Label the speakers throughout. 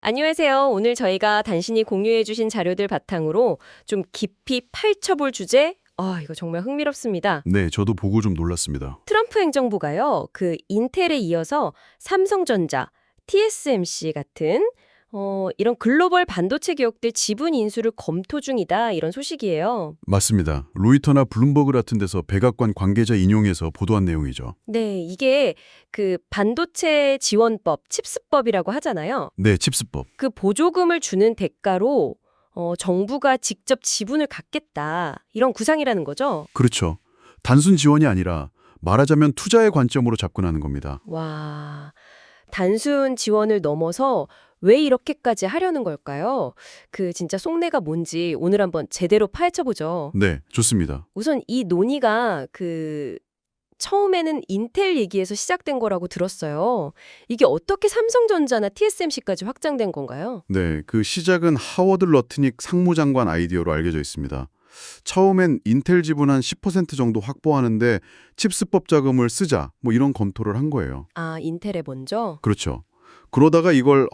Speaker 1: 안녕하세요. 오늘 저희가 단신이 공유해주신 자료들 바탕으로 좀 깊이 파헤쳐볼 주제? 이거 정말 흥미롭습니다.
Speaker 2: 네, 저도 보고 좀 놀랐습니다.
Speaker 1: 트럼프 행정부가요, 그 인텔에 이어서 삼성전자, TSMC 같은 이런 글로벌 반도체 기업들 지분 인수를 검토 중이다 이런 소식이에요.
Speaker 2: 맞습니다. 로이터나 블룸버그 같은 데서 백악관 관계자 인용해서 보도한 내용이죠.
Speaker 1: 네, 이게 그 반도체 지원법, 칩스법이라고 하잖아요.
Speaker 2: 네, 칩스법.
Speaker 1: 그 보조금을 주는 대가로 정부가 직접 지분을 갖겠다. 이런 구상이라는 거죠.
Speaker 2: 그렇죠. 단순 지원이 아니라 말하자면 투자의 관점으로 접근하는 겁니다.
Speaker 1: 와, 단순 지원을 넘어서 왜 이렇게까지 하려는 걸까요? 그 진짜 속내가 뭔지 오늘 한번 제대로 파헤쳐 보죠.
Speaker 2: 네, 좋습니다.
Speaker 1: 우선 이 논의가 처음에는 인텔 얘기에서 시작된 거라고 들었어요. 이게 어떻게 삼성전자나 TSMC까지 확장된 건가요?
Speaker 2: 네, 그 시작은 하워드 러트닉 상무장관 아이디어로 알려져 있습니다. 처음엔 인텔 지분 한 10% 정도 확보하는데 칩스법 자금을 쓰자, 뭐 이런 검토를 한 거예요.
Speaker 1: 아, 인텔에 먼저?
Speaker 2: 그렇죠. 그러다가 이걸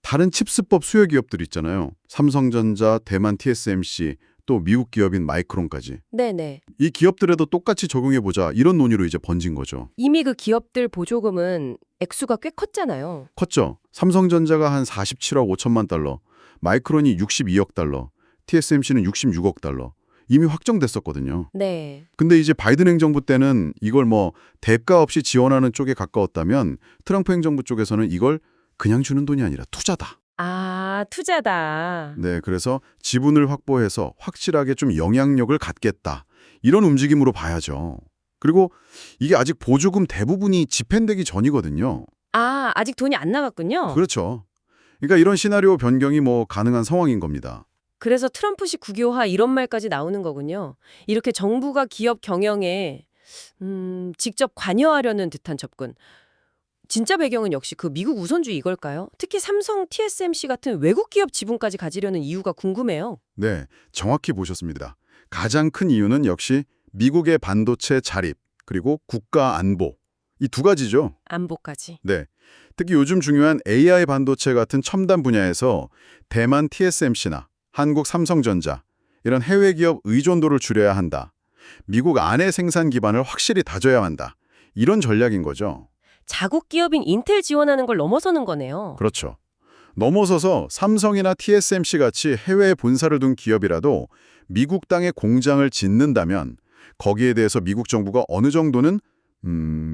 Speaker 2: 다른 칩스법 수요 기업들 있잖아요. 삼성전자, 대만 TSMC, 또 미국 기업인 마이크론까지.
Speaker 1: 네네.
Speaker 2: 이 기업들에도 똑같이 적용해보자 이런 논의로 이제 번진 거죠.
Speaker 1: 이미 그 기업들 보조금은 액수가 꽤 컸잖아요.
Speaker 2: 컸죠. 삼성전자가 한 47억 5천만 달러, 마이크론이 62억 달러, TSMC는 66억 달러. 이미 확정됐었거든요.
Speaker 1: 네.
Speaker 2: 근데 이제 바이든 행정부 때는 이걸 뭐 대가 없이 지원하는 쪽에 가까웠다면 트럼프 행정부 쪽에서는 이걸 그냥 주는 돈이 아니라 투자다.
Speaker 1: 아, 투자다.
Speaker 2: 네, 그래서 지분을 확보해서 확실하게 좀 영향력을 갖겠다. 이런 움직임으로 봐야죠. 그리고 이게 아직 보조금 대부분이 집행되기 전이거든요.
Speaker 1: 아, 아직 돈이 안 나갔군요.
Speaker 2: 그렇죠. 그러니까 이런 시나리오 변경이 뭐 가능한 상황인 겁니다.
Speaker 1: 그래서 트럼프식 국유화 이런 말까지 나오는 거군요. 이렇게 정부가 기업 경영에 직접 관여하려는 듯한 접근. 진짜 배경은 역시 그 미국 우선주의 이걸까요? 특히 삼성, TSMC 같은 외국 기업 지분까지 가지려는 이유가 궁금해요.
Speaker 2: 네, 정확히 보셨습니다. 가장 큰 이유는 역시 미국의 반도체 자립, 그리고 국가 안보. 이 두 가지죠.
Speaker 1: 안보까지.
Speaker 2: 네. 특히 요즘 중요한 AI 반도체 같은 첨단 분야에서 대만 TSMC나 한국 삼성전자 이런 해외 기업 의존도를 줄여야 한다. 미국 안의 생산 기반을 확실히 다져야 한다. 이런 전략인 거죠.
Speaker 1: 자국 기업인 인텔 지원하는 걸 넘어서는 거네요.
Speaker 2: 그렇죠. 넘어서서 삼성이나 TSMC 같이 해외에 본사를 둔 기업이라도 미국 땅에 공장을 짓는다면 거기에 대해서 미국 정부가 어느 정도는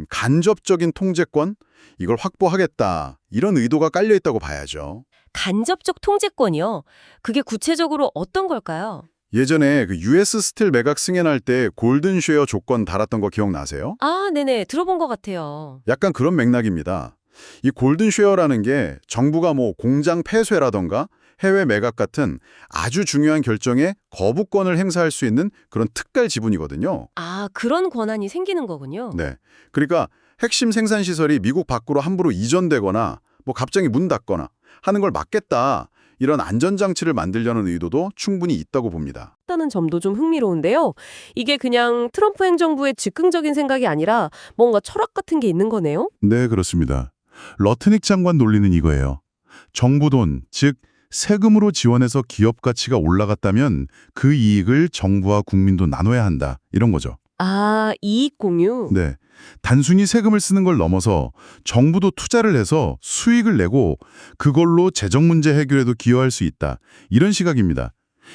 Speaker 2: 간접적인 통제권 이걸 확보하겠다. 이런 의도가 깔려 있다고 봐야죠.
Speaker 1: 간접적 통제권이요. 그게 구체적으로 어떤 걸까요?
Speaker 2: 예전에 그 US 스틸 매각 승인할 때 골든 쉐어 조건 달았던 거 기억나세요?
Speaker 1: 아, 네네. 들어본 것 같아요.
Speaker 2: 약간 그런 맥락입니다. 이 골든 쉐어라는 게 정부가 뭐 공장 폐쇄라던가 해외 매각 같은 아주 중요한 결정에 거부권을 행사할 수 있는 그런 특갈 지분이거든요.
Speaker 1: 아, 그런 권한이 생기는 거군요.
Speaker 2: 네. 그러니까 핵심 생산 시설이 미국 밖으로 함부로 이전되거나 뭐 갑자기 문 닫거나 하는 걸 막겠다. 이런 안전장치를 만들려는 의도도 충분히 있다고 봅니다.
Speaker 1: 다는 점도 좀 흥미로운데요. 이게 그냥 트럼프 행정부의 즉흥적인 생각이 아니라 뭔가 철학 같은 게 있는 거네요?
Speaker 3: 네, 그렇습니다. 러트닉 장관 논리는 이거예요. 정부 돈, 즉 세금으로 지원해서 기업 가치가 올라갔다면 그 이익을 정부와 국민도 나눠야 한다. 이런 거죠.
Speaker 1: 아, 이익 공유?
Speaker 3: 네. 단순히 세금을 쓰는 걸 넘어서 정부도 투자를 해서 수익을 내고 그걸로 재정 문제 해결에도 기여할 수 있다. 이런 시각입니다.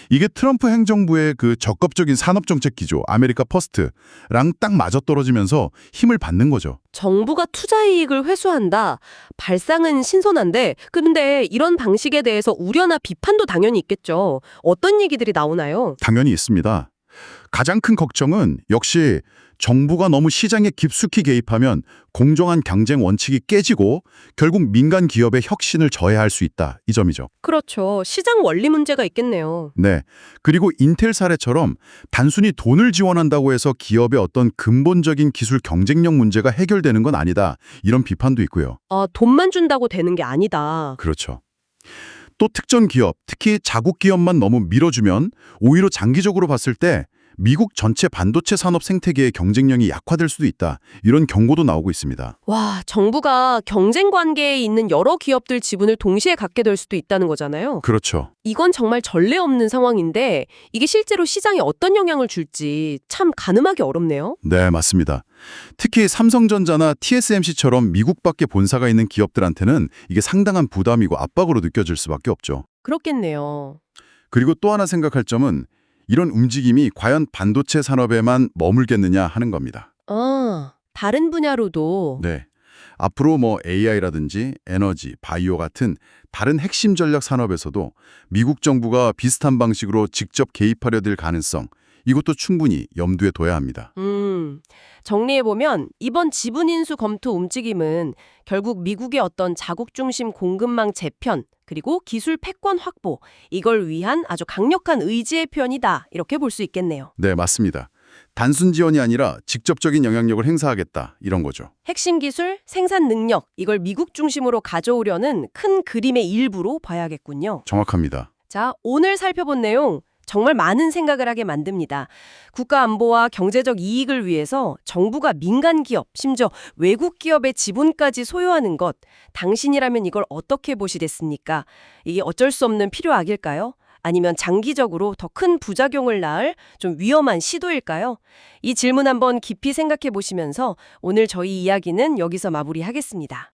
Speaker 3: 이게 트럼프 행정부의 그 적극적인 산업정책 기조, 아메리카 퍼스트랑 딱 맞아떨어지면서 힘을 받는 거죠.
Speaker 1: 정부가 투자 이익을 회수한다. 발상은 신선한데 근데 이런 방식에 대해서 우려나 비판도 당연히 있겠죠. 어떤 얘기들이 나오나요?
Speaker 3: 당연히 있습니다. 가장 큰 걱정은 역시 정부가 너무 시장에 깊숙이 개입하면 공정한 경쟁 원칙이 깨지고 결국 민간 기업의 혁신을 저해할 수 있다. 이 점이죠.
Speaker 1: 그렇죠. 시장 원리 문제가 있겠네요.
Speaker 3: 네. 그리고 인텔 사례처럼 단순히 돈을 지원한다고 해서 기업의 어떤 근본적인 기술 경쟁력 문제가 해결되는 건 아니다. 이런 비판도 있고요.
Speaker 1: 아, 돈만 준다고 되는 게 아니다.
Speaker 3: 그렇죠. 또 특정 기업, 특히 자국 기업만 너무 밀어주면 오히려 장기적으로 봤을 때 미국 전체 반도체 산업 생태계의 경쟁력이 약화될 수도 있다. 이런 경고도 나오고 있습니다.
Speaker 1: 와, 정부가 경쟁 관계에 있는 여러 기업들 지분을 동시에 갖게 될 수도 있다는 거잖아요.
Speaker 3: 그렇죠.
Speaker 1: 이건 정말 전례 없는 상황인데 이게 실제로 시장에 어떤 영향을 줄지 참 가늠하기 어렵네요.
Speaker 3: 네, 맞습니다. 특히 삼성전자나 TSMC처럼 미국 밖에 본사가 있는 기업들한테는 이게 상당한 부담이고 압박으로 느껴질 수밖에 없죠.
Speaker 1: 그렇겠네요.
Speaker 3: 그리고 또 하나 생각할 점은 이런 움직임이 과연 반도체 산업에만 머물겠느냐 하는 겁니다.
Speaker 1: 아, 다른 분야로도
Speaker 3: 네. 앞으로 AI라든지 에너지, 바이오 같은 다른 핵심 전략 산업에서도 미국 정부가 비슷한 방식으로 직접 개입하려 될 가능성, 이것도 충분히 염두에 둬야 합니다.
Speaker 1: 정리해보면 이번 지분 인수 검토 움직임은 결국 미국의 어떤 자국 중심 공급망 재편 그리고 기술 패권 확보 이걸 위한 아주 강력한 의지의 표현이다 이렇게 볼 수 있겠네요.
Speaker 3: 네, 맞습니다. 단순 지원이 아니라 직접적인 영향력을 행사하겠다 이런 거죠.
Speaker 1: 핵심 기술, 생산 능력 이걸 미국 중심으로 가져오려는 큰 그림의 일부로 봐야겠군요.
Speaker 3: 정확합니다.
Speaker 1: 자, 오늘 살펴본 내용 정말 많은 생각을 하게 만듭니다. 국가 안보와 경제적 이익을 위해서 정부가 민간 기업, 심지어 외국 기업의 지분까지 소유하는 것, 당신이라면 이걸 어떻게 보시겠습니까? 이게 어쩔 수 없는 필요악일까요? 아니면 장기적으로 더 큰 부작용을 낳을 좀 위험한 시도일까요? 이 질문 한번 깊이 생각해 보시면서 오늘 저희 이야기는 여기서 마무리하겠습니다.